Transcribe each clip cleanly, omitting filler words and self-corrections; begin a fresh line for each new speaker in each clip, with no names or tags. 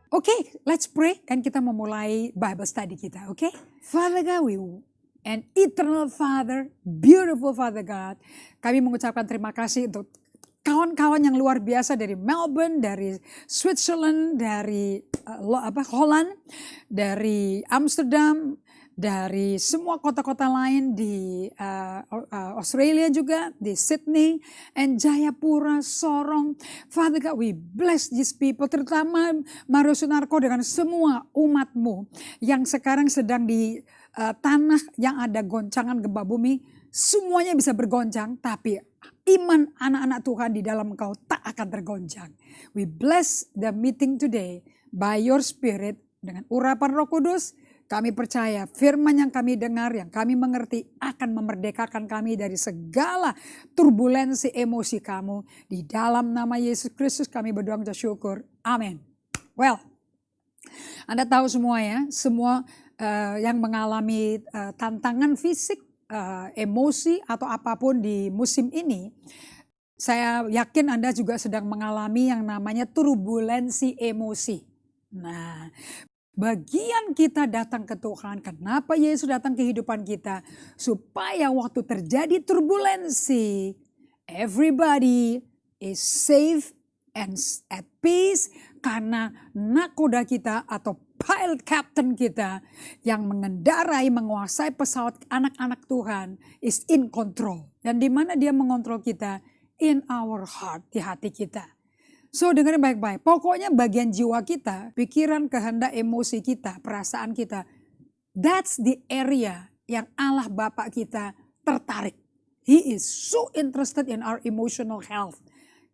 Okay, let's pray and kita memulai Bible study kita, okay? Father God, and eternal Father, beautiful Father God, kami mengucapkan terima kasih untuk kawan-kawan yang luar biasa dari Melbourne, dari Switzerland, dari Holland, dari Amsterdam, dari semua kota-kota lain di Australia juga, di Sydney, and Jayapura, Sorong. Father God, we bless these people, terutama Mario Sunarko dengan semua umatmu yang sekarang sedang di tanah yang ada goncangan gempa bumi. Semuanya bisa bergoncang, tapi iman anak-anak Tuhan di dalam Engkau tak akan tergoncang. We bless the meeting today by your spirit dengan urapan Roh Kudus. Kami percaya firman yang kami dengar, yang kami mengerti akan memerdekakan kami dari segala turbulensi emosi kamu. Di dalam nama Yesus Kristus kami berdoa dan syukur. Amin. Well, Anda tahu semua ya, semua yang mengalami tantangan fisik, emosi atau apapun di musim ini, saya yakin Anda juga sedang mengalami yang namanya turbulensi emosi. Nah, bagian kita datang ke Tuhan, kenapa Yesus datang ke kehidupan kita? Supaya waktu terjadi turbulensi, everybody is safe and at peace. Karena nakoda kita atau pilot captain kita yang mengendarai, menguasai pesawat anak-anak Tuhan is in control. Dan di mana dia mengontrol kita? In our heart, di hati kita. So dengerin baik-baik, pokoknya bagian jiwa kita, pikiran, kehendak, emosi kita, perasaan kita, that's the area yang Allah Bapa kita tertarik. He is so interested in our emotional health,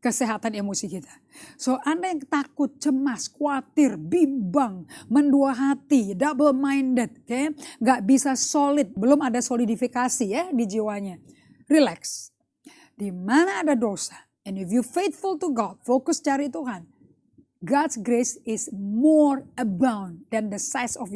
kesehatan emosi kita. So Anda yang takut, cemas, khawatir, bimbang, mendua hati, double minded, okay? Gak bisa solid, belum ada solidifikasi ya di jiwanya. Relax, di mana ada dosa. And if you faithful to God, fokus cari Tuhan, God's grace is more abound than the size of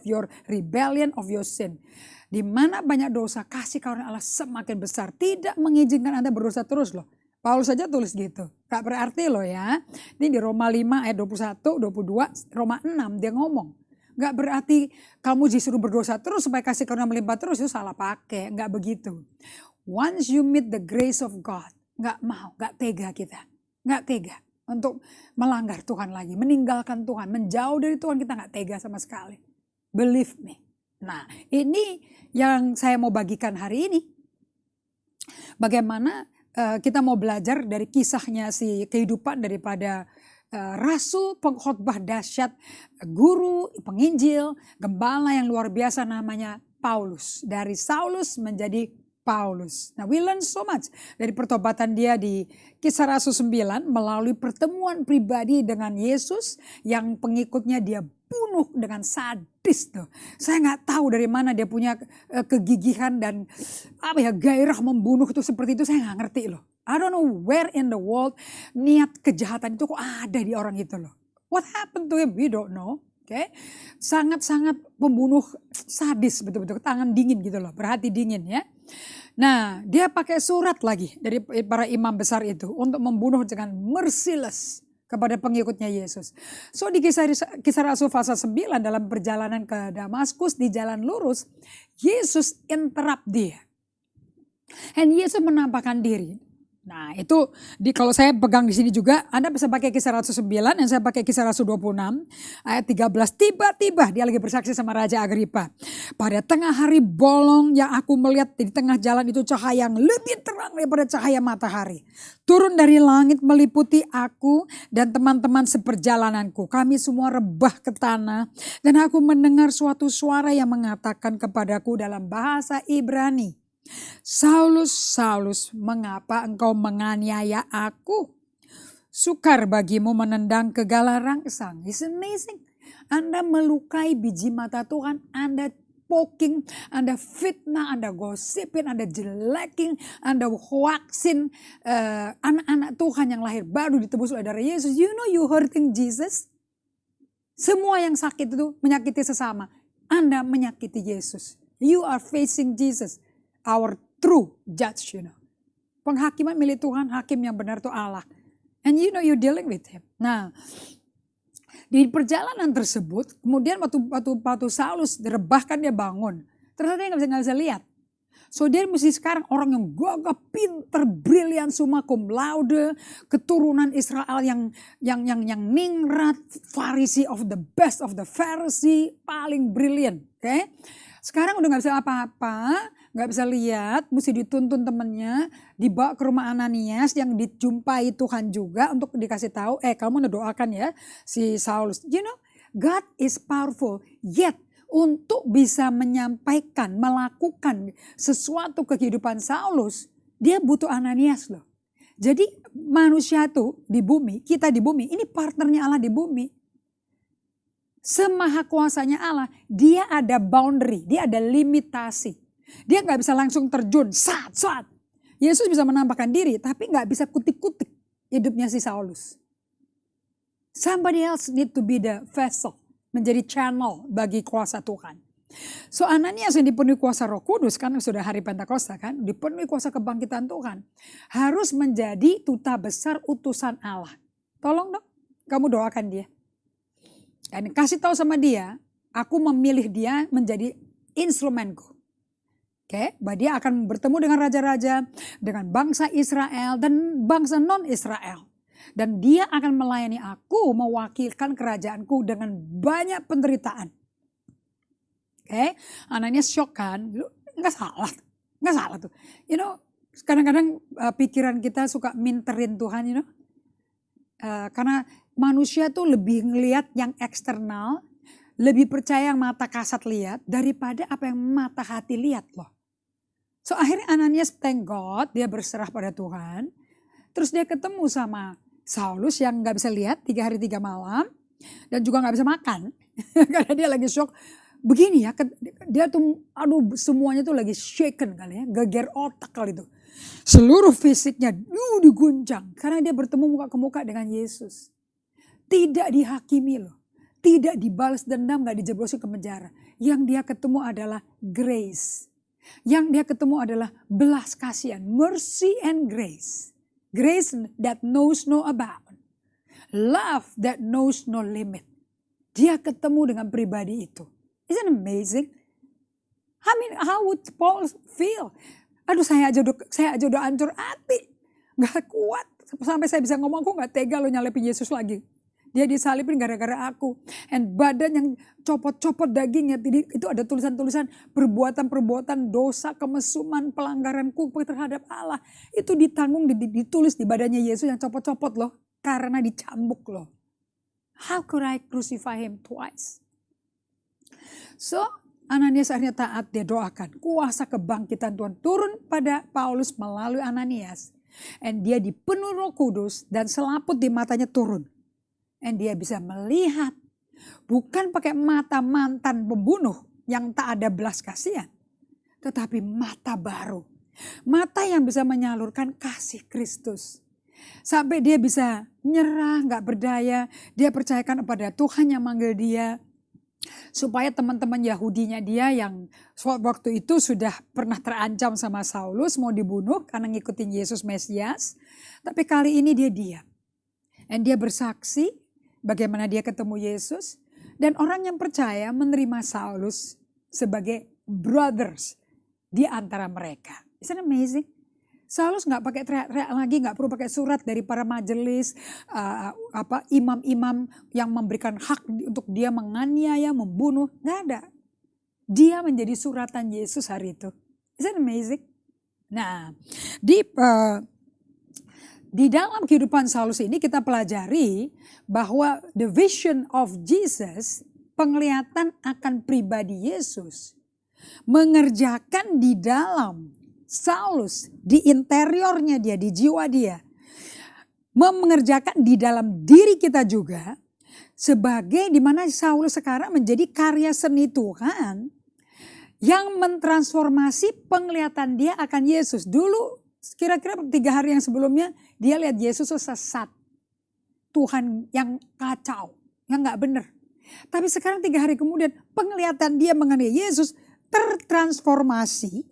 your rebellion, of your sin. Di mana banyak dosa, kasih karunia Allah semakin besar. Tidak mengizinkan Anda berdosa terus loh. Paulus saja tulis gitu. Gak berarti loh ya. Ini di Roma 5 ayat 21, 22, Roma 6 dia ngomong. Gak berarti kamu disuruh berdosa terus supaya kasih karunia melimpah terus, itu salah pakai. Gak begitu. Once you meet the grace of God, gak mau, gak tega kita. Gak tega untuk melanggar Tuhan lagi. Meninggalkan Tuhan, menjauh dari Tuhan, kita gak tega sama sekali. Believe me. Nah, ini yang saya mau bagikan hari ini. Bagaimana kita mau belajar dari kisahnya si kehidupan daripada rasul, pengkhotbah dahsyat, guru, penginjil, gembala yang luar biasa namanya Paulus. Dari Saulus menjadi Paulus. Nah, we learn so much dari pertobatan dia di Kisah Rasul 9 melalui pertemuan pribadi dengan Yesus yang pengikutnya dia bunuh dengan sadis tuh. Saya nggak tahu dari mana dia punya kegigihan dan gairah membunuh itu seperti itu, saya nggak ngerti loh. I don't know where in the world niat kejahatan itu kok ada di orang itu loh. What happened to him? We don't know. Okay. Sangat-sangat pembunuh sadis, betul-betul tangan dingin gitu loh, berhati dingin ya. Nah, dia pakai surat lagi dari para imam besar itu untuk membunuh dengan merciless kepada pengikutnya Yesus. So di kisah Rasul pasal 9 dalam perjalanan ke Damaskus di jalan lurus, Yesus interrupt dia. Dan Yesus menampakkan diri. Nah itu kalau saya pegang di sini juga, Anda bisa pakai Kisah Rasul 9 dan saya pakai Kisah Rasul 26 ayat 13. Tiba-tiba dia lagi bersaksi sama Raja Agripa. Pada tengah hari bolong yang aku melihat di tengah jalan itu cahaya yang lebih terang daripada cahaya matahari. Turun dari langit meliputi aku dan teman-teman seperjalananku. Kami semua rebah ke tanah dan aku mendengar suatu suara yang mengatakan kepadaku dalam bahasa Ibrani. Saulus, Saulus, mengapa engkau menganiaya aku? Sukar bagimu menendang kegala rangsang. It's amazing. Anda melukai biji mata Tuhan, Anda poking, Anda fitnah, Anda gosipin, Anda jelekin, Anda hoaxin anak-anak Tuhan yang lahir baru ditebus oleh darah Yesus. You know you hurting Jesus? Semua yang sakit itu menyakiti sesama. Anda menyakiti Yesus. You are facing Jesus. Our true judge, you know. Penghakiman milik Tuhan, hakim yang benar itu Allah. And you know you're dealing with him. Nah, Di perjalanan tersebut, kemudian waktu Saulus direbahkan dia bangun. Ternyata dia nggak bisa lihat. So dia mesti sekarang orang yang gagah, pinter, brilian, summa cum laude, keturunan Israel yang ningrat, Farisi of the best of the Pharisee, paling brilian. Oke? Sekarang udah nggak bisa apa-apa, nggak bisa lihat, mesti dituntun temennya, dibawa ke rumah Ananias yang dijumpai Tuhan juga untuk dikasih tahu, kamu doakan ya si Saulus. You know, God is powerful, yet untuk bisa menyampaikan, melakukan sesuatu ke kehidupan Saulus, dia butuh Ananias loh. Jadi manusia tuh di bumi, kita di bumi, ini partnernya Allah di bumi. Semaha kuasanya Allah, dia ada boundary, dia ada limitasi. Dia gak bisa langsung terjun, saat. Yesus bisa menampakkan diri, tapi gak bisa kutik-kutik hidupnya si Saulus. Somebody else need to be the vessel. Menjadi channel bagi kuasa Tuhan. So Ananias yang dipenuhi kuasa Roh Kudus, kan sudah hari Pentakosta kan, dipenuhi kuasa kebangkitan Tuhan, harus menjadi duta besar utusan Allah. Tolong dong, kamu doakan dia. Dan kasih tahu sama dia, aku memilih dia menjadi instrumenku. Oke, bahwa dia akan bertemu dengan raja-raja, dengan bangsa Israel dan bangsa non-Israel. Dan dia akan melayani aku, mewakilkan kerajaanku dengan banyak penderitaan. Oke, Ananias shock kan, nggak salah tuh. You know, kadang-kadang pikiran kita suka minterin Tuhan, you know. Karena manusia tuh lebih ngelihat yang eksternal, lebih percaya yang mata kasat lihat daripada apa yang mata hati lihat loh. So akhirnya Ananias thank God, dia berserah pada Tuhan. Terus dia ketemu sama Saulus yang gak bisa lihat 3 hari 3 malam. Dan juga gak bisa makan. Karena dia lagi shock. Begini ya, dia tuh semuanya tuh lagi shaken kali ya. Geger otak kali itu. Seluruh fisiknya diguncang. Karena dia bertemu muka ke muka dengan Yesus. Tidak dihakimi loh. Tidak dibalas dendam, gak dijeblosin ke penjara. Yang dia ketemu adalah grace. Yang dia ketemu adalah belas kasihan. Mercy and grace. Grace that knows no abound. Love that knows no limit. Dia ketemu dengan pribadi itu. Isn't it amazing? I mean, how would Paul feel? Aduh, saya aja udah hancur hati. Gak kuat. Sampai saya bisa ngomong, aku gak tega lo nyalipin Yesus lagi. Dia disalipin gara-gara aku. And badan yang copot-copot dagingnya. Itu ada tulisan-tulisan perbuatan-perbuatan dosa, kemesuman, pelanggaranku terhadap Allah. Itu ditanggung, ditulis di badannya Yesus yang copot-copot loh. Karena dicambuk loh. How could I crucify him twice? So Ananias akhirnya taat, dia doakan. Kuasa kebangkitan Tuhan turun pada Paulus melalui Ananias. And dia dipenuhi Roh Kudus dan selaput di matanya turun. And dia bisa melihat, bukan pakai mata mantan pembunuh yang tak ada belas kasihan. Tetapi mata baru. Mata yang bisa menyalurkan kasih Kristus. Sampai dia bisa nyerah, gak berdaya. Dia percayakan kepada Tuhan yang manggil dia. Supaya teman-teman Yahudinya dia yang waktu itu sudah pernah terancam sama Saulus. Mau dibunuh karena ngikutin Yesus Mesias. Tapi kali ini dia diam. And dia bersaksi. Bagaimana dia ketemu Yesus. Dan orang yang percaya menerima Saulus sebagai brothers di antara mereka. Isn't it amazing? Saulus gak pakai teriak-teriak lagi, gak perlu pakai surat dari para majelis, imam-imam yang memberikan hak untuk dia menganiaya, membunuh. Gak ada. Dia menjadi suratan Yesus hari itu. Isn't it amazing? Nah, di dalam kehidupan Saulus ini kita pelajari bahwa the vision of Jesus, penglihatan akan pribadi Yesus, mengerjakan di dalam Saulus, di interiornya dia, di jiwa dia, mengerjakan di dalam diri kita juga, sebagai dimana Saulus sekarang menjadi karya seni Tuhan yang mentransformasi penglihatan dia akan Yesus. Dulu kira-kira 3 hari yang sebelumnya dia lihat Yesus sesat. Tuhan yang kacau, yang gak benar. Tapi sekarang 3 hari kemudian penglihatan dia mengenai Yesus tertransformasi.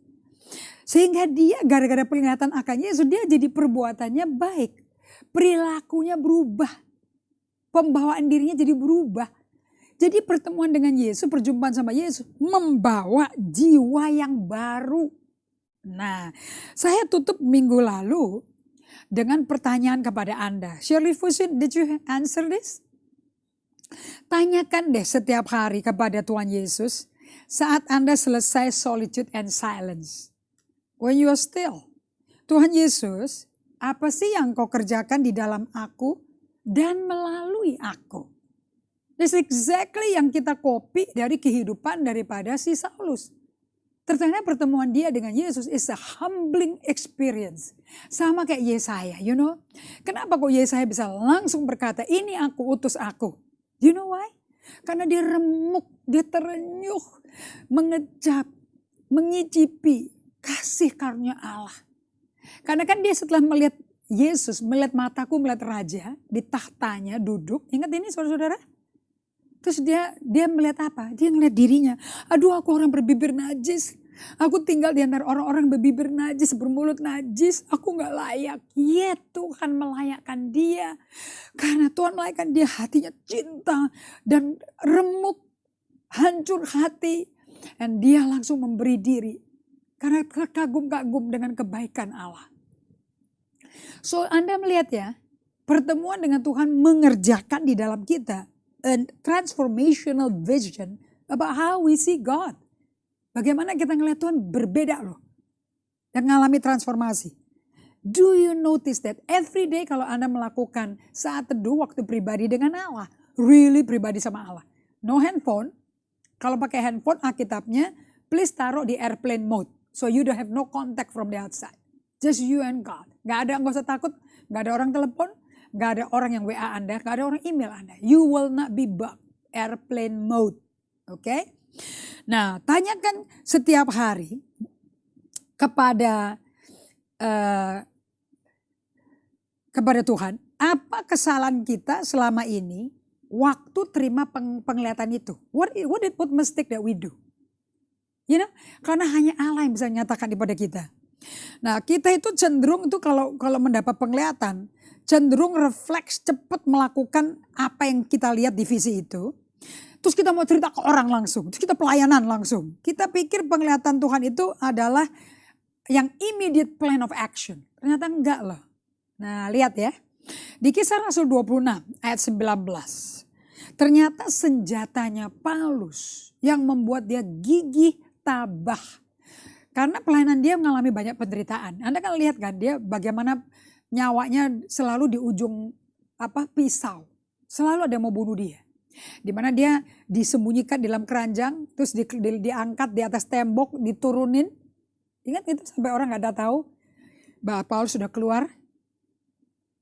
Sehingga dia gara-gara penglihatan akan Yesus dia jadi perbuatannya baik. Perilakunya berubah. Pembawaan dirinya jadi berubah. Jadi pertemuan dengan Yesus, perjumpaan sama Yesus membawa jiwa yang baru. Nah, saya tutup minggu lalu dengan pertanyaan kepada Anda. Shirley Fusin, did you answer this? Tanyakan deh setiap hari kepada Tuhan Yesus saat Anda selesai solitude and silence. When you are still. Tuhan Yesus, apa sih yang kau kerjakan di dalam aku dan melalui aku? That's exactly yang kita copy dari kehidupan daripada si Saulus. Ternyata pertemuan dia dengan Yesus is a humbling experience. Sama kayak Yesaya, you know. Kenapa kok Yesaya bisa langsung berkata, ini aku, utus aku. You know why? Karena dia remuk, dia terenyuh, mengecap, mengicipi kasih karunia Allah. Karena kan dia setelah melihat Yesus, melihat mataku, melihat raja di tahtanya duduk. Ingat ini saudara-saudara? Terus dia melihat apa? Dia melihat dirinya. Aduh, aku orang berbibir najis. Aku tinggal di antara orang-orang berbibir najis, bermulut najis. Aku gak layak. Ya, Tuhan melayakkan dia. Karena Tuhan melayakkan dia, hatinya cinta dan remuk, hancur hati. Dan dia langsung memberi diri. Karena kagum-kagum dengan kebaikan Allah. So Anda melihat ya, pertemuan dengan Tuhan mengerjakan di dalam kita a transformational vision about how we see God. Bagaimana kita ngelihat Tuhan berbeda loh. Dan mengalami transformasi. Do you notice that every day kalau Anda melakukan saat teduh waktu pribadi dengan Allah. Really pribadi sama Allah. No handphone. Kalau pakai handphone Alkitabnya please taruh di airplane mode. So you don't have no contact from the outside. Just you and God. Gak ada, gak usah takut. Gak ada orang telepon. Gak ada orang yang WA Anda, gak ada orang email Anda. You will not be bugged. Airplane mode. Oke? Nah, tanyakan setiap hari kepada Tuhan, apa kesalahan kita selama ini waktu terima penglihatan itu? What mistake that we do? You know, karena hanya Allah yang bisa menyatakan kepada kita. Nah, kita itu cenderung itu kalau mendapat penglihatan, cenderung refleks cepat melakukan apa yang kita lihat di visi itu. Terus kita mau cerita ke orang langsung, terus kita pelayanan langsung. Kita pikir penglihatan Tuhan itu adalah yang immediate plan of action. Ternyata enggak loh. Nah lihat ya, di Kisah Rasul 26 ayat 19. Ternyata senjatanya Paulus yang membuat dia gigih tabah. Karena pelayanan dia mengalami banyak penderitaan. Anda kan lihat kan dia bagaimana nyawanya selalu di ujung pisau. Selalu ada yang mau bunuh dia. Di mana dia disembunyikan di dalam keranjang, terus diangkat di atas tembok, diturunin. Ingat itu sampai orang gak ada tahu bahwa Paulus sudah keluar.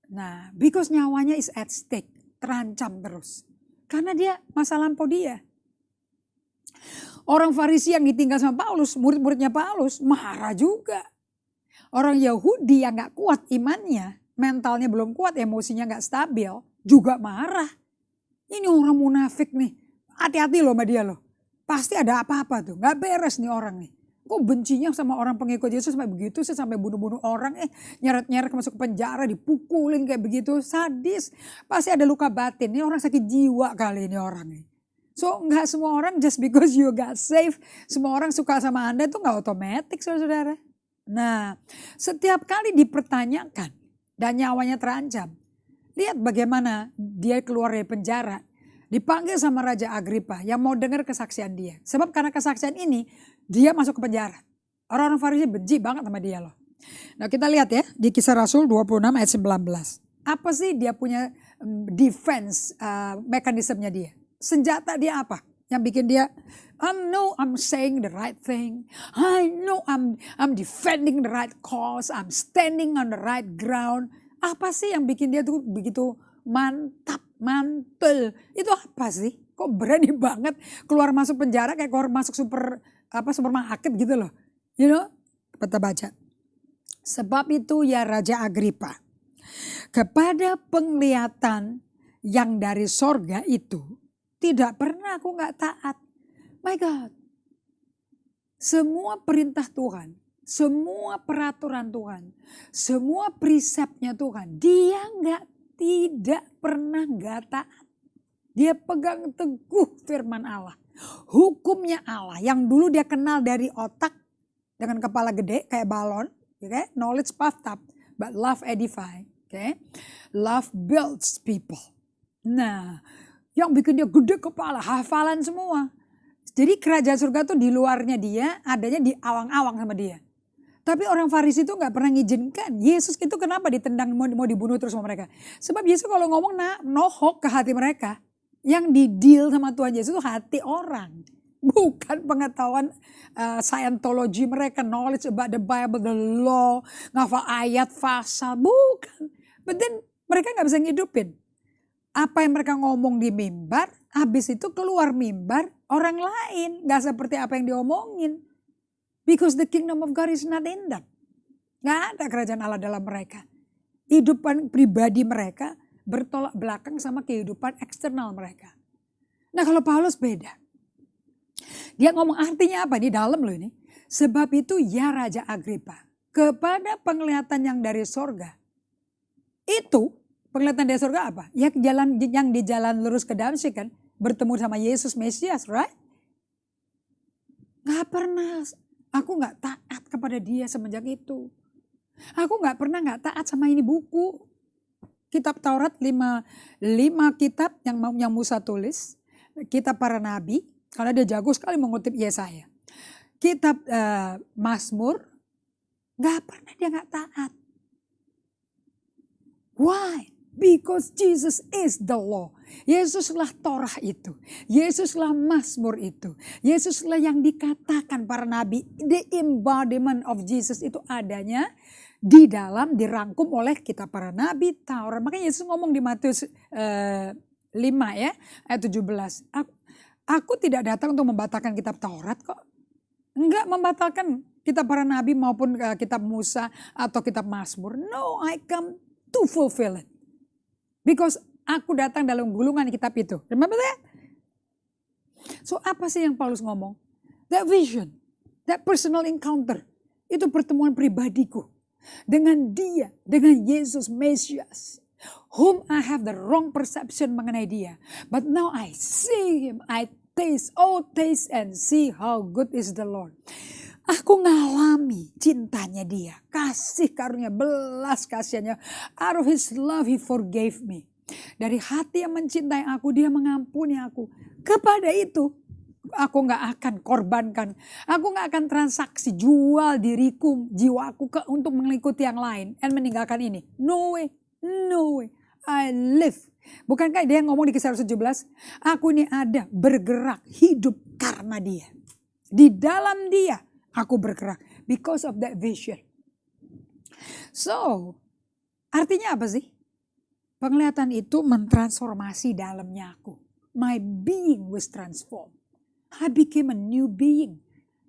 Nah, because nyawanya is at stake, terancam terus. Karena dia masa lampau dia. Orang Farisi yang ditinggal sama Paulus, murid-muridnya Paulus, marah juga. Orang Yahudi yang gak kuat imannya, mentalnya belum kuat, emosinya gak stabil, juga marah. Ini orang munafik nih, hati-hati loh sama dia loh. Pasti ada apa-apa tuh, gak beres nih orang nih. Kok bencinya sama orang pengikut Yesus sampai begitu sih, sampai bunuh-bunuh orang, nyeret-nyeret masuk ke penjara, dipukulin kayak begitu, sadis. Pasti ada luka batin, ini orang sakit jiwa kali ini orang nih. So gak semua orang just because you got saved, semua orang suka sama Anda itu gak otomatis saudara-saudara. Nah, setiap kali dipertanyakan dan nyawanya terancam, lihat bagaimana dia keluar dari penjara, dipanggil sama Raja Agripa yang mau dengar kesaksian dia. Sebab karena kesaksian ini, dia masuk ke penjara. Orang-orang Farisi benci banget sama dia loh. Nah kita lihat ya di Kisah Rasul 26 ayat 19. Apa sih dia punya defense mekanismenya dia? Senjata dia apa? Yang bikin dia, I'm saying the right thing. I know I'm defending the right cause. I'm standing on the right ground. Apa sih yang bikin dia tuh begitu mantap, mantul? Itu apa sih? Kok berani banget keluar masuk penjara kayak keluar masuk supermarket gitu loh. You know? Kita baca. Sebab itu ya Raja Agripa, kepada penglihatan yang dari sorga itu, tidak pernah aku gak taat. My God. Semua perintah Tuhan, semua peraturan Tuhan, semua presepnya Tuhan, dia tidak pernah gak taat. Dia pegang teguh firman Allah. Hukumnya Allah yang dulu dia kenal dari otak dengan kepala gede kayak balon. Okay? Knowledge puffed up, but love edify. Okay? Love builds people. Nah, yang bikin dia gede kepala, hafalan semua. Jadi kerajaan surga tuh di luarnya dia, adanya di awang-awang sama dia. Tapi orang Farisi itu gak pernah ngizinkan. Yesus itu kenapa ditendang, mau dibunuh terus sama mereka. Sebab Yesus kalau ngomong nohok ke hati mereka. Yang di-deal sama Tuhan Yesus itu hati orang. Bukan pengetahuan Scientology mereka, knowledge about the Bible, the law, ngafal ayat, pasal, bukan. But then mereka gak bisa ngidupin. Apa yang mereka ngomong di mimbar, habis itu keluar mimbar orang lain. Gak seperti apa yang diomongin. Because the kingdom of God is not in them. Gak ada kerajaan Allah dalam mereka. Hidupan pribadi mereka bertolak belakang sama kehidupan eksternal mereka. Nah kalau Paulus beda. Dia ngomong artinya apa? Di dalam loh ini. Sebab itu ya Raja Agripa. Kepada penglihatan yang dari sorga. Itu penglihatan dari sorga apa? Ya jalan yang di jalan lurus ke Damsyik kan. Bertemu sama Yesus Mesias, right? Gak pernah. Aku gak taat kepada dia semenjak itu. Aku gak pernah gak taat sama ini buku. Kitab Taurat 5 kitab yang Musa tulis. Kitab para nabi. Karena dia jago sekali mengutip Yesaya. Kitab Mazmur. Gak pernah dia gak taat. Why? Because Jesus is the law. Yesuslah Torah itu. Yesuslah Mazmur itu. Yesuslah yang dikatakan para nabi. The embodiment of Jesus itu adanya di dalam dirangkum oleh kitab para nabi, Taurat. Makanya Yesus ngomong di Matius 5 ya, ayat 17. Aku tidak datang untuk membatalkan kitab Taurat kok. Enggak membatalkan kitab para nabi maupun kitab Musa atau kitab Mazmur. No, I come to fulfill it. Because aku datang dalam gulungan kitab itu. Remember that? So apa sih yang Paulus ngomong? That vision, that personal encounter. Itu pertemuan pribadiku. Dengan dia, dengan Yesus Mesias. Whom I have the wrong perception mengenai dia. But now I see him, I taste, taste and see how good is the Lord. Aku ngalami cintanya dia. Kasih karunia, belas kasihannya. Out of his love he forgave me. Dari hati yang mencintai aku, dia mengampuni aku. Kepada itu, aku gak akan korbankan. Aku gak akan transaksi jual diriku, jiwaku untuk mengikuti yang lain. Dan meninggalkan ini. No way, no way. I live. Bukankah dia ngomong di Kisah 17? Aku ini ada bergerak hidup karena dia. Di dalam dia aku bergerak. Because of that vision. So, artinya apa sih? Penglihatan itu mentransformasi dalamnya aku. My being was transformed. I became a new being.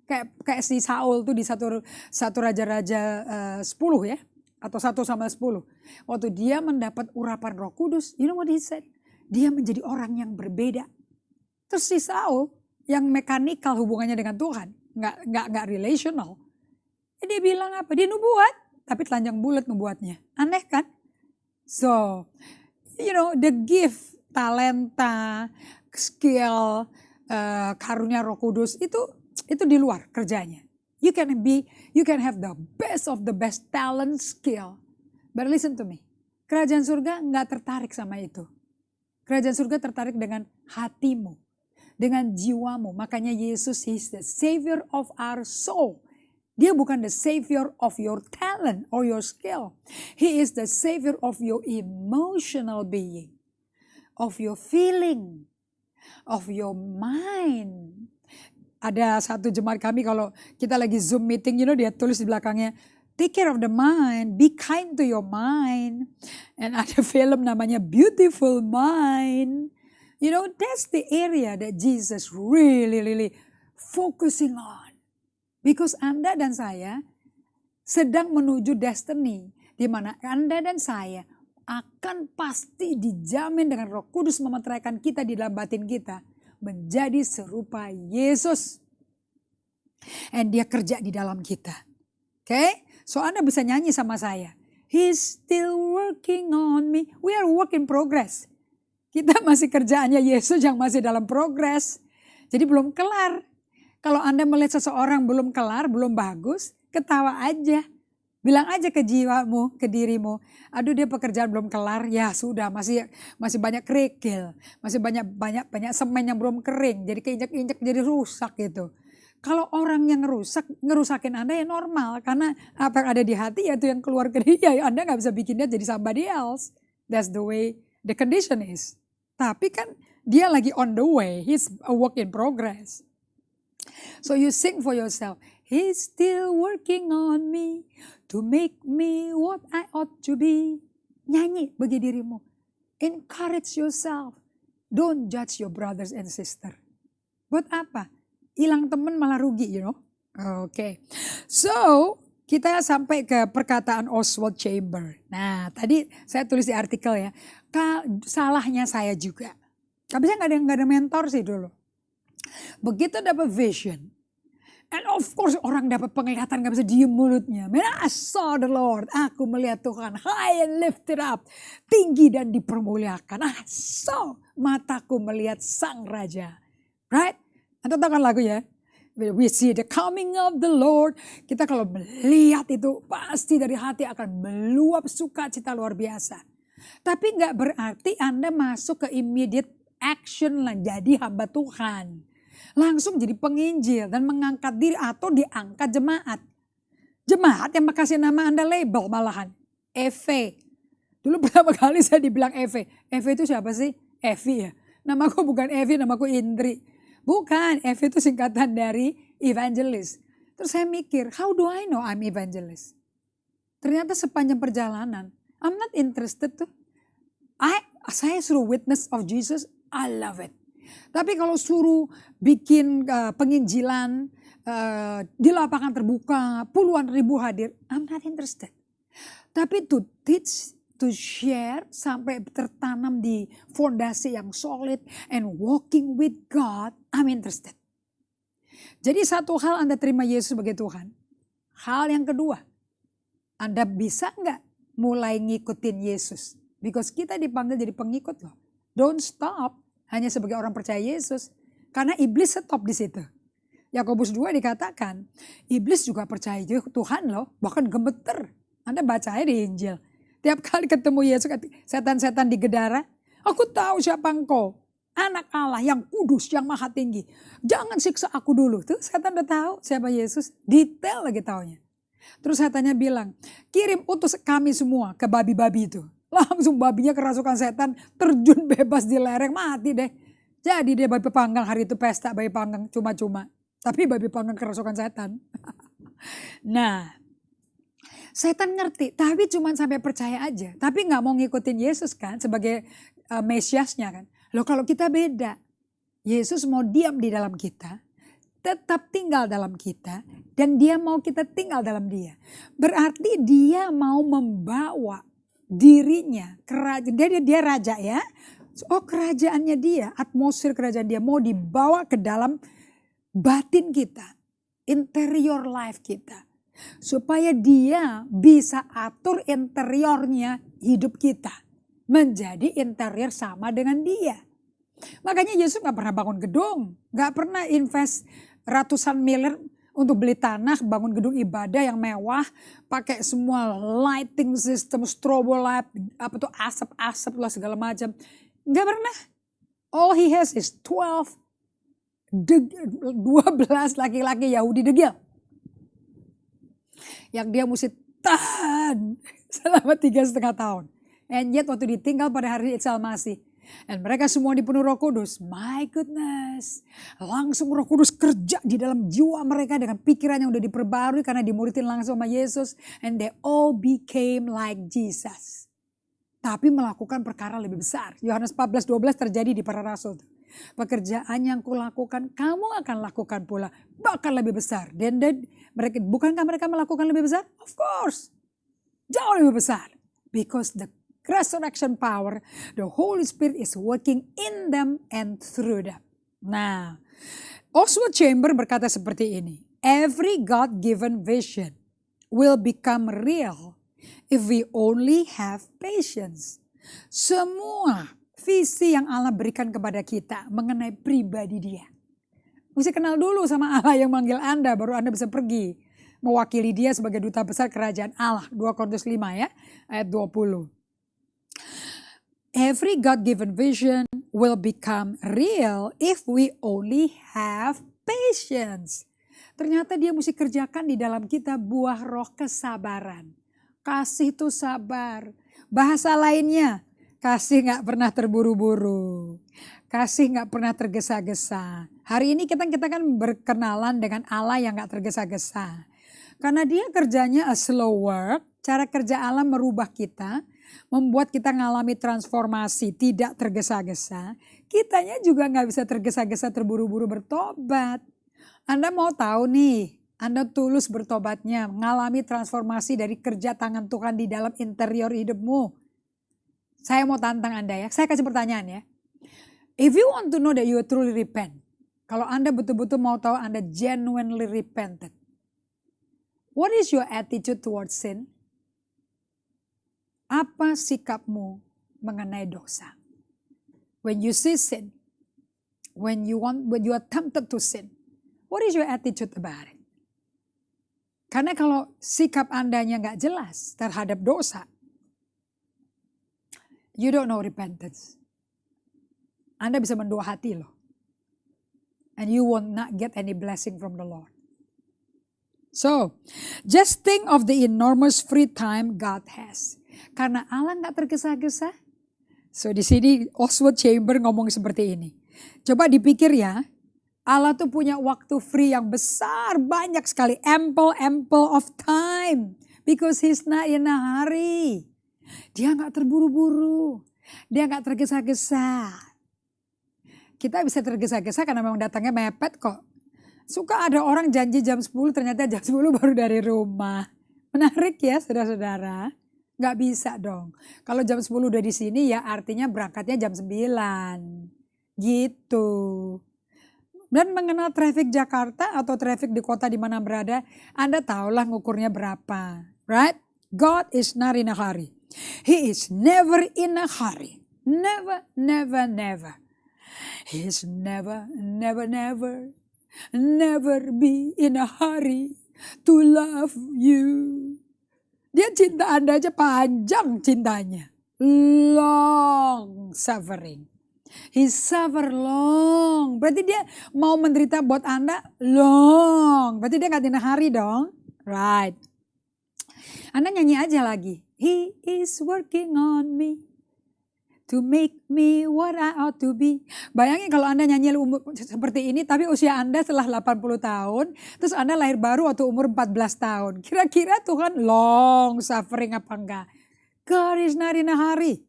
Kayak si Saul tuh di satu raja-raja 10 ya. Atau 1-10. Waktu dia mendapat urapan Roh Kudus. You know what he said? Dia menjadi orang yang berbeda. Terus si Saul yang mekanikal hubungannya dengan Tuhan. Nggak relational. Dia bilang apa? Dia nubuat. Tapi telanjang bulat nubuatnya. Aneh kan? So, you know, the gift, talenta, skill, karunia Roh Kudus itu di luar kerjanya. You can have the best of the best talent, skill. But listen to me. Kerajaan surga nggak tertarik sama itu. Kerajaan surga tertarik dengan hatimu, dengan jiwamu. Makanya Yesus is the savior of our soul. Dia bukan the savior of your talent or your skill. He is the savior of your emotional being. Of your feeling. Of your mind. Ada satu jemaat kami kalau kita lagi Zoom meeting, you know, dia tulis di belakangnya, take care of the mind, be kind to your mind. And ada film namanya Beautiful Mind. You know, that's the area that Jesus really focusing on. Because Anda dan saya sedang menuju destiny di mana Anda dan saya akan pasti dijamin dengan Roh Kudus memeteraikan kita di dalam batin kita menjadi serupa Yesus. And dia kerja di dalam kita. Okay? So Anda bisa nyanyi sama saya. He's still working on me. We are work in progress. Kita masih kerjaannya Yesus yang masih dalam progress. Jadi belum kelar. Kalau Anda melihat seseorang belum kelar, belum bagus, ketawa aja. Bilang aja ke jiwamu, ke dirimu, aduh dia pekerjaan belum kelar, ya sudah masih banyak kerikil, masih banyak semen yang belum kering, jadi keinjak-injak jadi rusak gitu. Kalau orang yang ngerusakin Anda ya normal, karena apa yang ada di hati ya itu yang keluar ke dia, ya Anda gak bisa bikin dia jadi somebody else. That's the way the condition is. Tapi kan dia lagi on the way, he's a work in progress. So you sing for yourself. He's still working on me to make me what I ought to be. Nyanyi bagi dirimu. Encourage yourself. Don't judge your brothers and sister. Buat apa? Hilang teman malah rugi, you know. Okay. So, kita sampai ke perkataan Oswald Chamber. Nah, tadi saya tulis di artikel ya. Salahnya saya juga. Tapi saya gak ada mentor sih dulu. Begitu dapat vision. And of course orang dapat penglihatan gak bisa diem mulutnya. Man, I saw the Lord. Aku melihat Tuhan high and lifted up. Tinggi dan dipermuliakan. I saw. Mataku melihat Sang Raja. Right? Anda tahu kan lagu ya? We see the coming of the Lord. Kita kalau melihat itu pasti dari hati akan meluap sukacita luar biasa. Tapi gak berarti Anda masuk ke immediate action lah. Jadi hamba Tuhan. Langsung jadi penginjil dan mengangkat diri atau diangkat jemaat. Jemaat yang kasih nama Anda label malahan. EV. Dulu pertama kali saya dibilang EV. EV itu siapa sih? Evi ya. Namaku bukan Evi, namaku Indri. Bukan, EV itu singkatan dari evangelist. Terus saya mikir, how do I know I'm evangelist? Ternyata sepanjang perjalanan, I'm not interested tuh. Saya suruh witness of Jesus, I love it. Tapi kalau suruh bikin penginjilan di lapangan terbuka, puluhan ribu hadir, I'm not interested. Tapi to teach, to share sampai tertanam di fondasi yang solid and walking with God, I'm interested. Jadi satu hal Anda terima Yesus sebagai Tuhan. Hal yang kedua, Anda bisa nggak mulai ngikutin Yesus? Because kita dipanggil jadi pengikut loh. Don't stop. Hanya sebagai orang percaya Yesus. Karena iblis stop di situ. Yakobus 2 dikatakan, iblis juga percaya Tuhan loh. Bahkan gemeter. Anda baca aja di Injil. Tiap kali ketemu Yesus, setan-setan digedara. Aku tahu siapa engkau. Anak Allah yang kudus, yang maha tinggi. Jangan siksa aku dulu. Tuh setan udah tahu siapa Yesus. Detail lagi taunya. Terus setannya bilang, kirim utus kami semua ke babi-babi itu. Langsung babinya kerasukan setan, terjun bebas di lereng, mati deh. Jadi dia babi panggang, hari itu pesta babi panggang cuma-cuma. Tapi babi panggang kerasukan setan. Nah, setan ngerti, tapi cuma sampai percaya aja. Tapi gak mau ngikutin Yesus kan sebagai Mesiasnya kan. Loh kalau kita beda, Yesus mau diam di dalam kita, tetap tinggal dalam kita, dan dia mau kita tinggal dalam dia. Berarti dia mau membawa dirinya, dia raja ya. Oh kerajaannya dia, atmosfer kerajaan dia mau dibawa ke dalam batin kita, interior life kita. Supaya dia bisa atur interiornya hidup kita. Menjadi interior sama dengan dia. Makanya Yesus gak pernah bangun gedung, gak pernah invest ratusan miliar untuk beli tanah, bangun gedung ibadah yang mewah, pakai semua lighting system, strobo light, apa tuh asap-asap lah segala macam. Enggak pernah. All he has is 12 laki-laki Yahudi degil. Yang dia mesti tahan selama 3,5 tahun. And yet waktu ditinggal pada hari Isa Al-Masih. Dan mereka semua dipenuhi Roh Kudus. My goodness. Langsung Roh Kudus kerja di dalam jiwa mereka dengan pikiran yang udah diperbarui karena dimuritin langsung sama Yesus. And they all became like Jesus. Tapi melakukan perkara lebih besar. Yohanes 14:12 terjadi di para rasul. Pekerjaan yang kulakukan kamu akan lakukan pula. Bahkan lebih besar. Dan bukankah mereka melakukan lebih besar? Of course. Jauh lebih besar. Because the resurrection power, the Holy Spirit is working in them and through them. Nah, Oswald Chamber berkata seperti ini. Every God-given vision will become real if we only have patience. Semua visi yang Allah berikan kepada kita mengenai pribadi dia. Mesti kenal dulu sama Allah yang manggil Anda, baru Anda bisa pergi mewakili dia sebagai duta besar kerajaan Allah. 2 Korintus 5 ya, ayat 20. Every God-given vision will become real if we only have patience. Ternyata dia mesti kerjakan di dalam kita buah roh kesabaran. Kasih itu sabar. Bahasa lainnya, kasih gak pernah terburu-buru. Kasih gak pernah tergesa-gesa. Hari ini kita kan berkenalan dengan Allah yang gak tergesa-gesa. Karena dia kerjanya a slow work. Cara kerja Allah merubah kita. Membuat kita mengalami transformasi, tidak tergesa-gesa. Kitanya juga gak bisa tergesa-gesa terburu-buru bertobat. Anda mau tahu nih, Anda tulus bertobatnya, mengalami transformasi dari kerja tangan Tuhan di dalam interior hidupmu. Saya mau tantang Anda ya, saya kasih pertanyaan ya. If you want to know that you truly repent, kalau Anda betul-betul mau tahu Anda genuinely repented, what is your attitude towards sin? Apa sikapmu mengenai dosa? When you see sin, when you are tempted to sin, what is your attitude about it? Karena kalau sikap Andanya gak jelas terhadap dosa, you don't know repentance. Anda bisa mendua hati loh. And you will not get any blessing from the Lord. So, just think of the enormous free time God has. Karena Allah gak tergesa-gesa. So di sini Oswald Chamber ngomong seperti ini. Coba dipikir ya. Allah tuh punya waktu free yang besar, banyak sekali. Ample of time. Because he's not in a hurry. Dia gak terburu-buru. Dia gak tergesa-gesa. Kita bisa tergesa-gesa karena memang datangnya mepet kok. Suka ada orang janji jam 10 ternyata jam 10 baru dari rumah. Menarik ya saudara-saudara. Gak bisa dong. Kalau jam 10 udah di sini ya artinya berangkatnya jam 9. Gitu. Dan mengenal traffic Jakarta atau traffic di kota di mana berada, Anda tahulah ngukurnya berapa. Right? God is not in a hurry. He is never in a hurry. Never, never, never. He is never, never, never, never be in a hurry to love you. Dia cinta Anda aja panjang cintanya. Long suffering. He suffer long. Berarti dia mau menderita buat Anda long. Berarti dia gak in a hurry dong. Right. Anda nyanyi aja lagi. He is working on me to make me what I ought to be. Bayangin kalau Anda nyanyi seperti ini tapi usia Anda setelah 80 tahun. Terus Anda lahir baru waktu umur 14 tahun. Kira-kira Tuhan long suffering apa enggak? God is not in a hurry.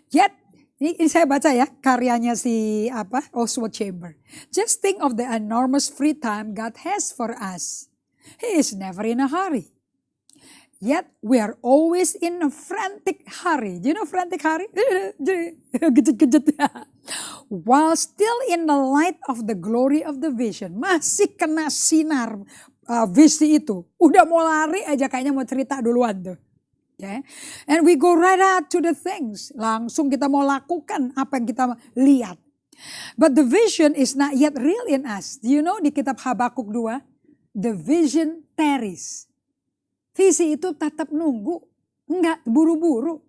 Yet, ini saya baca ya karyanya si Oswald Chamber. Just think of the enormous free time God has for us. He is never in a hurry. Yet we are always in a frantic hurry. Do you know frantic hurry? Gejet-gejet. While still in the light of the glory of the vision. Masih kena sinar visi itu. Udah mau lari aja kayaknya mau cerita duluan tuh. Okay. And we go right out to the things. Langsung kita mau lakukan apa yang kita lihat. But the vision is not yet real in us. Do you know di kitab Habakuk 2? The vision tarries. Visi itu tetap nunggu. Enggak buru-buru.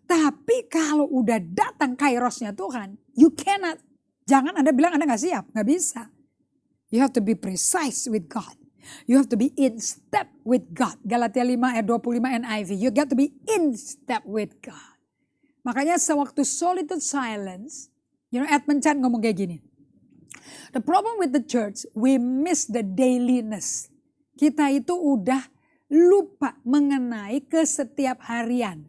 Tapi kalau udah datang kairosnya Tuhan. You cannot. Jangan Anda bilang Anda gak siap. Gak bisa. You have to be precise with God. You have to be in step with God. Galatia 5 ayat 25 NIV. You got to be in step with God. Makanya sewaktu solitude silence. You know Edmund Chan ngomong kayak gini. The problem with the church. We miss the dailiness. Kita itu udah lupa mengenai kesetiap harian.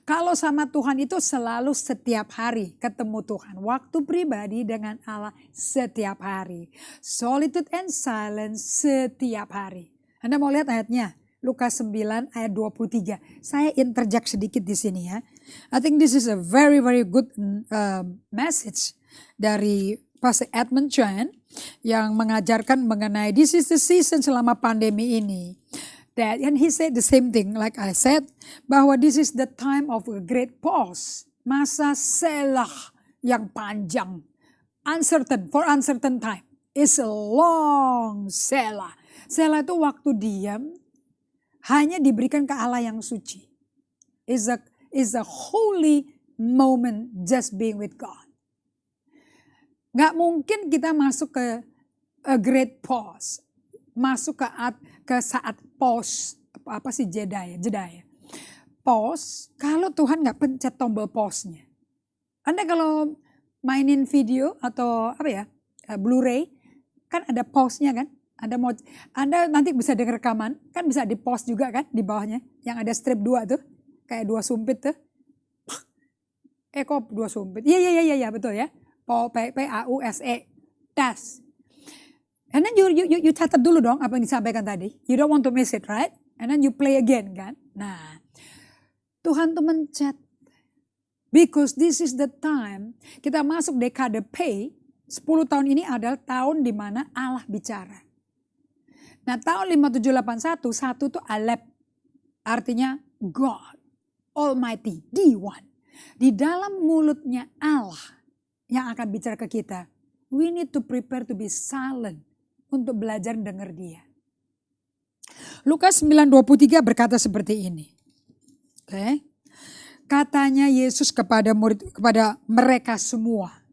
Kalau sama Tuhan itu selalu setiap hari ketemu Tuhan. Waktu pribadi dengan Allah setiap hari. Solitude and silence setiap hari. Anda mau lihat ayatnya? Lukas 9 ayat 23. Saya interject sedikit di sini ya. I think this is a very very good message dari Pastor Edmund Chan yang mengajarkan mengenai this is the season selama pandemi ini. that, and he said the same thing like I said, bahwa this is the time of a great pause. Masa selah yang panjang. Uncertain, for uncertain time. Is a long selah. Selah itu waktu diam, hanya diberikan ke Allah yang suci. Is a holy moment just being with God. Gak mungkin kita masuk ke a great pause. Masuk ke saat pause. Apa sih jeda ya. Pause, kalau Tuhan gak pencet tombol pause-nya. Anda kalau mainin video atau Blu-ray, kan ada pause-nya kan? Anda nanti bisa dengar rekaman, kan bisa di pause juga kan di bawahnya. Yang ada strip 2 tuh, kayak 2 sumpit tuh. Kok 2 sumpit? Iya betul ya. P-A-U-S-E. Das. And then you catat dulu dong apa yang disampaikan tadi. You don't want to miss it, right? And then you play again kan. Nah, Tuhan tuh mencet. Because this is the time kita masuk dekade P. 10 tahun ini adalah tahun di mana Allah bicara. Nah, tahun 5781, satu tuh Alep. Artinya God, Almighty, D1. Di dalam mulutnya Allah yang akan bicara ke kita. We need to prepare to be silent untuk belajar dengar dia. Lukas 9:23 berkata seperti ini. Oke. Katanya Yesus kepada mereka semua.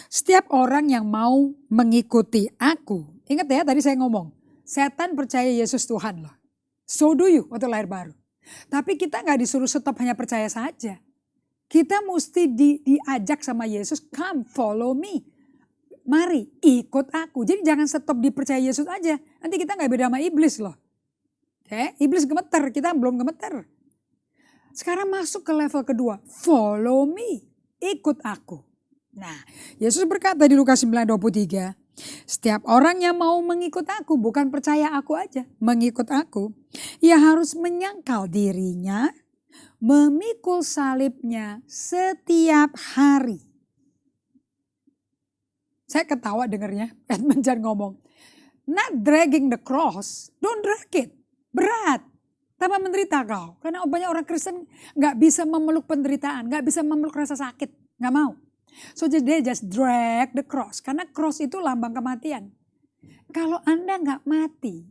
Setiap orang yang mau mengikuti aku. Ingat ya tadi saya ngomong. Setan percaya Yesus Tuhan loh. So do you waktu lahir baru. Tapi kita gak disuruh stop hanya percaya saja. Kita mesti diajak sama Yesus. Come follow me. Mari ikut aku. Jadi jangan stop dipercaya Yesus aja. Nanti kita gak beda sama iblis loh. Oke, iblis gemeter, kita belum gemeter. Sekarang masuk ke level kedua. Follow me. Ikut aku. Nah, Yesus berkata di Lukas 9:23. Setiap orang yang mau mengikut aku. Bukan percaya aku aja. Mengikut aku. Ia harus menyangkal dirinya. Memikul salibnya setiap hari. Saya ketawa dengarnya. Edmund Jan ngomong. Not dragging the cross. Don't drag it. Berat. Tambah menderita kau. Karena banyak orang Kristen gak bisa memeluk penderitaan. Gak bisa memeluk rasa sakit. Gak mau. So they just drag the cross. Karena cross itu lambang kematian. Kalau Anda gak mati.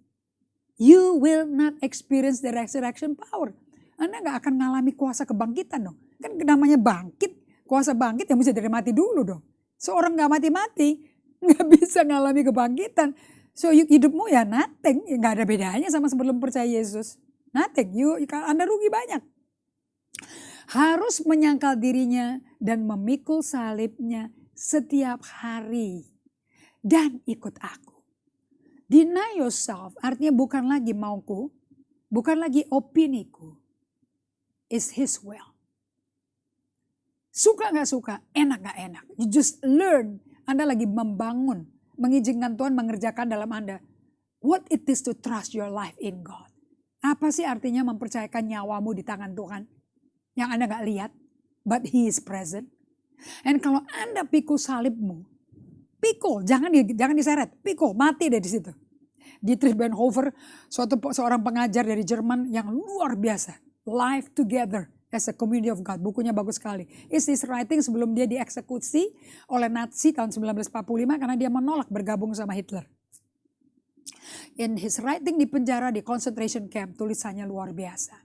You will not experience the resurrection power. Anda gak akan mengalami kuasa kebangkitan dong. Kan namanya bangkit. Kuasa bangkit yang mesti dari mati dulu dong. Seorang gak mati-mati. Gak bisa mengalami kebangkitan. So hidupmu ya nothing. Gak ada bedanya sama sebelum percaya Yesus. Nothing. Anda rugi banyak. Harus menyangkal dirinya dan memikul salibnya setiap hari. Dan ikut aku. Deny yourself artinya bukan lagi mauku. Bukan lagi opiniku. It's his will. Suka gak suka, enak gak enak. You just learn. Anda lagi membangun. Mengizinkan Tuhan mengerjakan dalam Anda. What it is to trust your life in God. Apa sih artinya mempercayakan nyawamu di tangan Tuhan? Yang Anda gak lihat. But he is present. And kalau Anda pikul salibmu. Pikul, jangan diseret. Pikul, mati deh di situ. Dietrich Bonhoeffer, seorang pengajar dari Jerman yang luar biasa. Life Together as a Community of God. Bukunya bagus sekali. Is his writing sebelum dia dieksekusi oleh Nazi tahun 1945 karena dia menolak bergabung sama Hitler. In his writing di penjara di concentration camp, tulisannya luar biasa.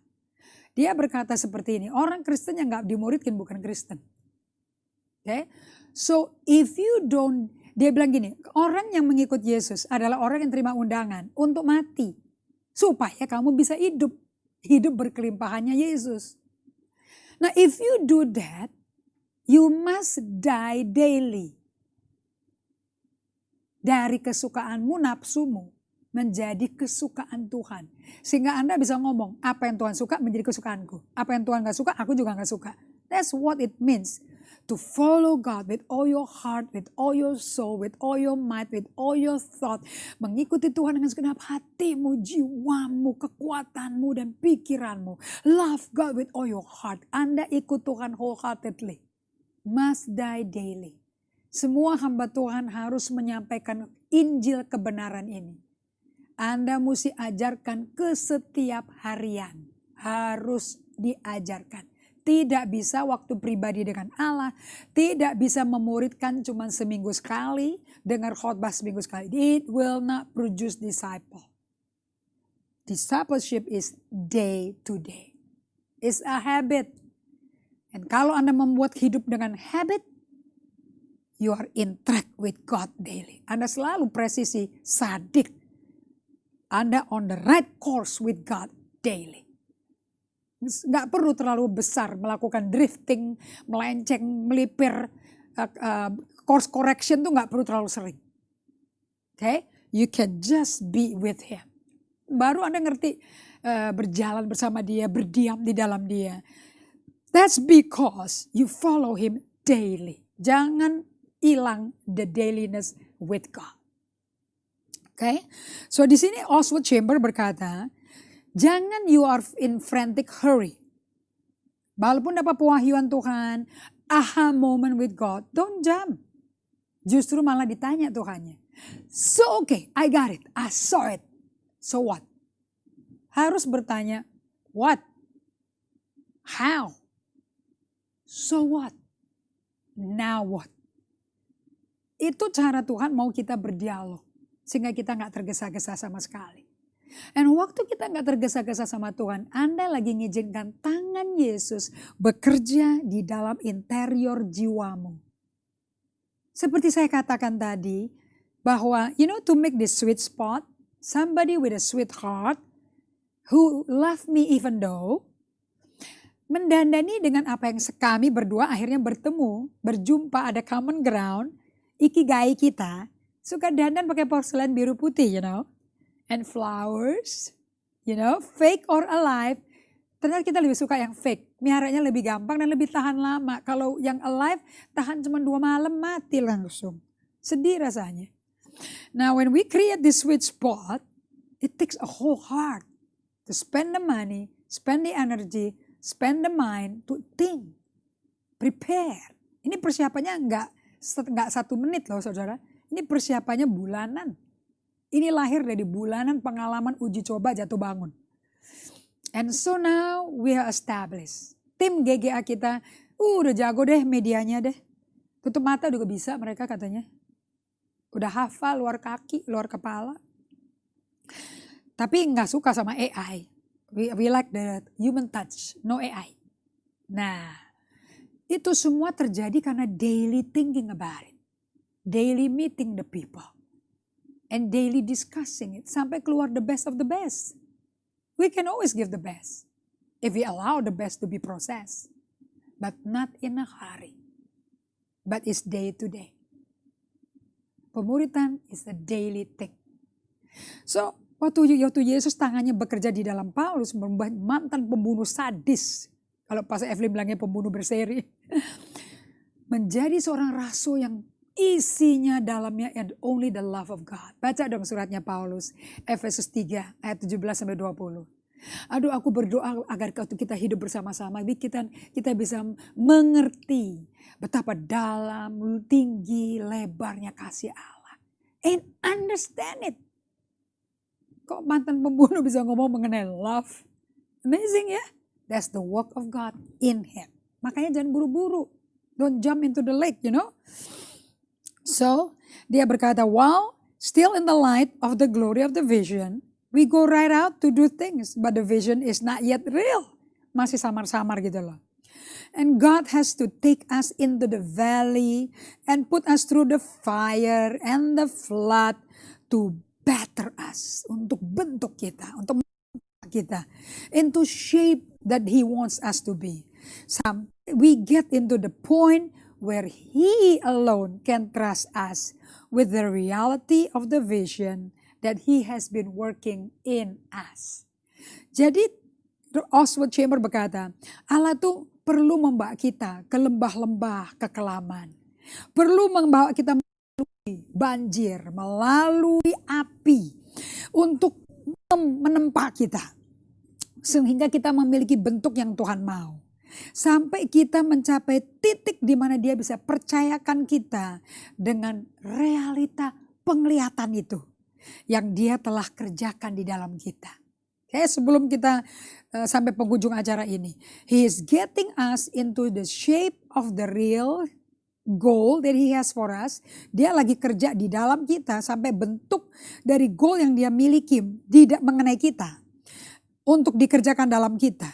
Dia berkata seperti ini, orang Kristen yang gak dimuridkan bukan Kristen. Okay? So if you don't, dia bilang gini, orang yang mengikut Yesus adalah orang yang terima undangan untuk mati. Supaya kamu bisa hidup. Hidup berkelimpahannya Yesus. Nah, if you do that, you must die daily. Dari kesukaanmu, nafsumu, menjadi kesukaan Tuhan. Sehingga Anda bisa ngomong, apa yang Tuhan suka menjadi kesukaanku. Apa yang Tuhan gak suka, aku juga gak suka. That's what it means. To follow God with all your heart, with all your soul, with all your might, with all your thought. Mengikuti Tuhan dengan segenap hatimu, jiwamu, kekuatanmu, dan pikiranmu. Love God with all your heart. Anda ikut Tuhan wholeheartedly. Must die daily. Semua hamba Tuhan harus menyampaikan Injil kebenaran ini. Anda mesti ajarkan ke setiap harian. Harus diajarkan. Tidak bisa waktu pribadi dengan Allah. Tidak bisa memuridkan cuma seminggu sekali. Dengar khotbah seminggu sekali. It will not produce disciple. Discipleship is day to day. It's a habit. Dan kalau Anda membuat hidup dengan habit, you are in track with God daily. Anda selalu presisi, sadik. Anda on the right course with God daily. Nggak perlu terlalu besar melakukan drifting, melenceng, melipir, course correction tuh nggak perlu terlalu sering. Okay? You can just be with Him. Baru Anda ngerti berjalan bersama Dia, berdiam di dalam Dia. That's because you follow Him daily. Jangan hilang the dailiness with God. Okay? So di sini Oswald Chamber berkata, jangan you are in frantic hurry. Walaupun dapat pewahyuan Tuhan, aha moment with God, don't jump. Justru malah ditanya Tuhannya. So okay, I got it, I saw it. So what? Harus bertanya, what? How? So what? Now what? Itu cara Tuhan mau kita berdialog. Sehingga kita gak tergesa-gesa sama sekali. Dan waktu kita gak tergesa-gesa sama Tuhan, Anda lagi ngizinkan tangan Yesus bekerja di dalam interior jiwamu. Seperti saya katakan tadi, bahwa to make this sweet spot, somebody with a sweet heart, who love me even though, mendandani dengan apa yang kami berdua akhirnya bertemu, berjumpa, ada common ground, ikigai kita, suka dandan pakai porselen biru putih, and flowers, fake or alive. Ternyata kita lebih suka yang fake, miaranya lebih gampang dan lebih tahan lama. Kalau yang alive, tahan cuma 2 malam, mati langsung. Sedih rasanya. Now when we create this sweet spot, it takes a whole heart to spend the money, spend the energy, spend the mind to think, prepare. Ini persiapannya enggak 1 menit loh saudara. Ini persiapannya bulanan. Ini lahir dari bulanan pengalaman uji coba jatuh bangun. And so now we are established. Tim GGA kita udah jago deh medianya deh. Tutup mata juga bisa mereka katanya. Udah hafal luar kaki, luar kepala. Tapi nggak suka sama AI. We like the human touch, no AI. Nah, itu semua terjadi karena daily thinking about it. Daily meeting the people. And daily discussing it. Sampai keluar the best of the best. We can always give the best. If we allow the best to be processed. But not in a hurry. But it's day to day. Pemuritan is a daily thing. So, waktu Yesus tangannya bekerja di dalam Paulus, merubah mantan pembunuh sadis. Kalau Pastor Evelyn bilangnya pembunuh berseri. Menjadi seorang rasul yang isinya dalamnya and only the love of God. Baca dong suratnya Paulus, Efesus 3 ayat 17-20. Aduh, aku berdoa agar kita hidup bersama-sama. Kita bisa mengerti betapa dalam, tinggi, lebarnya kasih Allah. And understand it. Kok mantan pembunuh bisa ngomong mengenai love? Amazing ya. That's the work of God in him. Makanya jangan buru-buru. Don't jump into the lake, So, dia berkata, while still in the light of the glory of the vision, we go right out to do things, but the vision is not yet real. Masih samar-samar gitu loh. And God has to take us into the valley and put us through the fire and the flood to better us. Untuk bentuk kita, untuk kita. Into shape that He wants us to be. We get into the point where He alone can trust us with the reality of the vision that He has been working in us. Jadi Oswald Chamber berkata, Allah tuh perlu membawa kita ke lembah-lembah kekelaman. Perlu membawa kita melalui banjir, melalui api untuk menempa kita. Sehingga kita memiliki bentuk yang Tuhan mau. Sampai kita mencapai titik di mana Dia bisa percayakan kita dengan realita penglihatan itu. yang Dia telah kerjakan di dalam kita. Oke, sebelum kita sampai penghujung acara ini, He is getting us into the shape of the real goal that He has for us. Dia lagi kerja di dalam kita sampai bentuk dari goal yang Dia miliki tidak mengenai kita untuk dikerjakan dalam kita.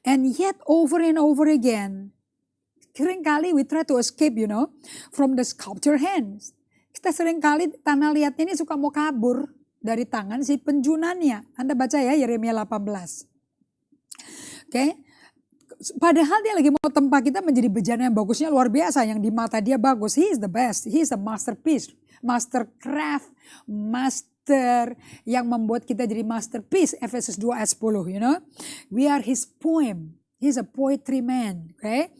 And yet over and over again, seringkali we try to escape from the sculpture hands. Kita seringkali tanah liatnya ini suka mau kabur dari tangan si penjunannya. Anda baca ya Yeremia 18. Oke. Padahal dia lagi mau tempa kita menjadi bejana yang bagusnya luar biasa. Yang di mata dia bagus. He is the best. He is a masterpiece. Master craft. Master yang membuat kita jadi masterpiece. Efesus 2 ayat 10. We are his poem. He is a poetry man. Okay?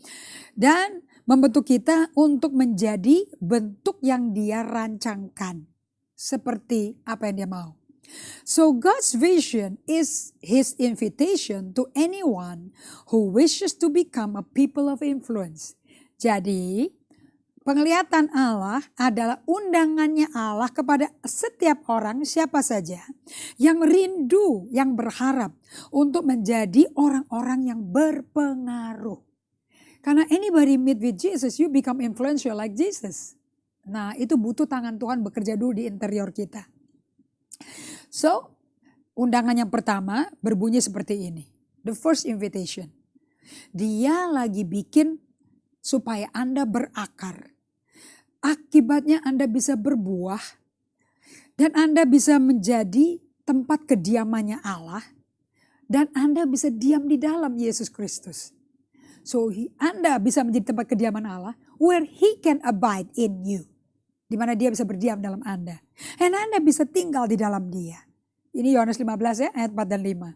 Dan membentuk kita untuk menjadi bentuk yang dia rancangkan. Seperti apa yang dia mau. So God's vision is His invitation to anyone who wishes to become a people of influence. Jadi penglihatan Allah adalah undangannya Allah kepada setiap orang siapa saja yang rindu, yang berharap untuk menjadi orang-orang yang berpengaruh. Karena anybody meet with Jesus, you become influential like Jesus. Nah, itu butuh tangan Tuhan bekerja dulu di interior kita. So, undangan yang pertama berbunyi seperti ini. The first invitation. Dia lagi bikin supaya Anda berakar. Akibatnya Anda bisa berbuah. Dan Anda bisa menjadi tempat kediamannya Allah. Dan Anda bisa diam di dalam Yesus Kristus. So, Anda bisa menjadi tempat kediaman Allah where He can abide in you. Di mana dia bisa berdiam dalam Anda. Dan Anda bisa tinggal di dalam dia. Ini Yohanes 15 ya, ayat 4 dan 5.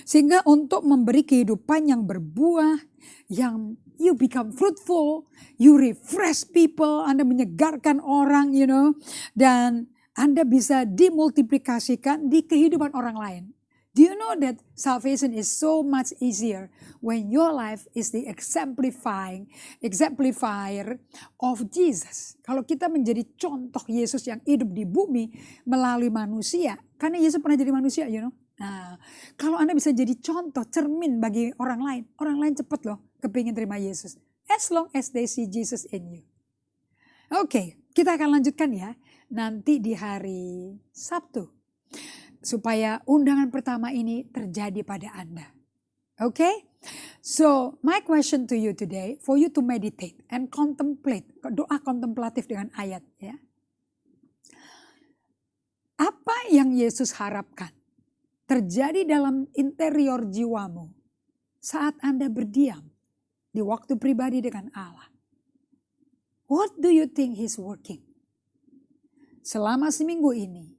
Sehingga untuk memberi kehidupan yang berbuah, yang you become fruitful, you refresh people, Anda menyegarkan orang, dan Anda bisa dimultiplikasikan di kehidupan orang lain. Do you know that salvation is so much easier when your life is the exemplifier of Jesus. Kalau kita menjadi contoh Yesus yang hidup di bumi melalui manusia. Karena Yesus pernah jadi manusia, Nah, kalau Anda bisa jadi contoh, cermin bagi orang lain cepat loh kepingin terima Yesus. As long as they see Jesus in you. Oke, kita akan lanjutkan ya. Nanti di hari Sabtu. Supaya undangan pertama ini terjadi pada Anda. Okay? So, my question to you today, for you to meditate and contemplate, doa kontemplatif dengan ayat ya. Apa yang Yesus harapkan terjadi dalam interior jiwamu saat Anda berdiam di waktu pribadi dengan Allah? What do you think He's working? Selama seminggu ini,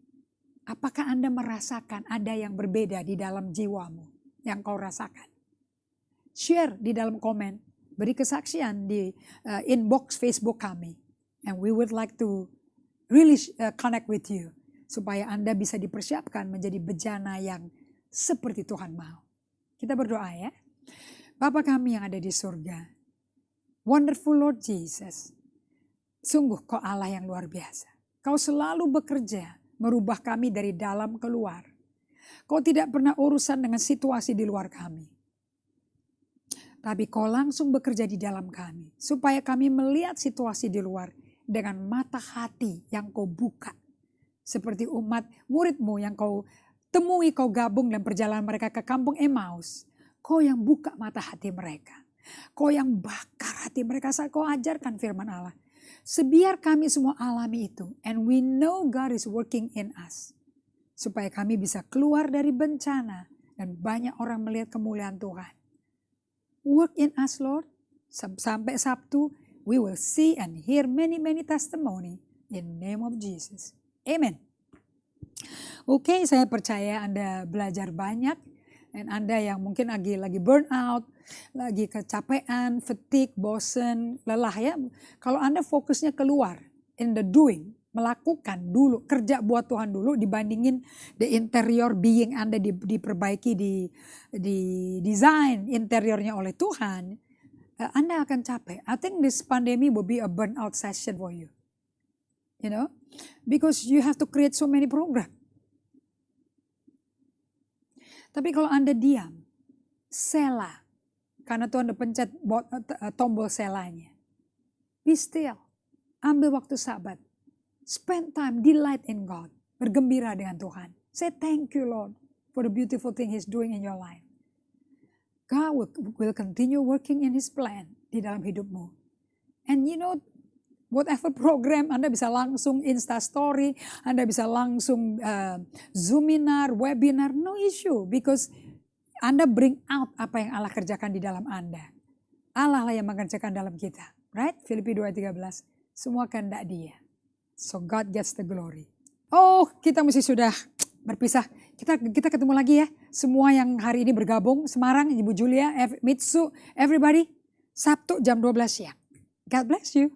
apakah Anda merasakan ada yang berbeda di dalam jiwamu yang kau rasakan? Share di dalam komen, beri kesaksian di inbox Facebook kami. And we would like to really connect with you. Supaya Anda bisa dipersiapkan menjadi bejana yang seperti Tuhan mau. Kita berdoa ya. Bapa kami yang ada di surga. Wonderful Lord Jesus. Sungguh kau Allah yang luar biasa. Kau selalu bekerja. Merubah kami dari dalam keluar. Kau tidak pernah urusan dengan situasi di luar kami. Tapi kau langsung bekerja di dalam kami. Supaya kami melihat situasi di luar dengan mata hati yang kau buka. Seperti umat murid-Mu yang kau temui, kau gabung dalam perjalanan mereka ke kampung Emmaus. Kau yang buka mata hati mereka. Kau yang bakar hati mereka saat kau ajarkan firman Allah. Sebiar kami semua alami itu. And we know God is working in us. Supaya kami bisa keluar dari bencana. Dan banyak orang melihat kemuliaan Tuhan. Work in us Lord. Sampai Sabtu. We will see and hear many testimony. In the name of Jesus. Amen. Oke, saya percaya Anda belajar banyak. Dan Anda yang mungkin lagi burn out, lagi kecapean, fatigue, bosen, lelah ya. Kalau Anda fokusnya keluar, in the doing, melakukan dulu, kerja buat Tuhan dulu dibandingin the interior being Anda diperbaiki, di design interiornya oleh Tuhan, Anda akan capek. I think this pandemic will be a burnout session for you. you know, because you have to create so many program. Tapi kalau Anda diam, sela, karena Tuhan udah pencet tombol selanya. Be still, ambil waktu sabat, spend time, delight in God, bergembira dengan Tuhan. Say thank you Lord for the beautiful thing He's doing in your life. God will continue working in His plan di dalam hidupmu. And you know, whatever program, Anda bisa langsung Insta Story, Anda bisa langsung Zoominar, webinar, no issue. Because Anda bring out apa yang Allah kerjakan di dalam Anda. Allah lah yang mengerjakan dalam kita. Right? Filipi 2:13. Semua kehendak Dia. So God gets the glory. Oh, kita mesti sudah berpisah. Kita ketemu lagi ya. Semua yang hari ini bergabung. Semarang, Ibu Julia, Mitsu, everybody. Sabtu jam 12 siang. God bless you.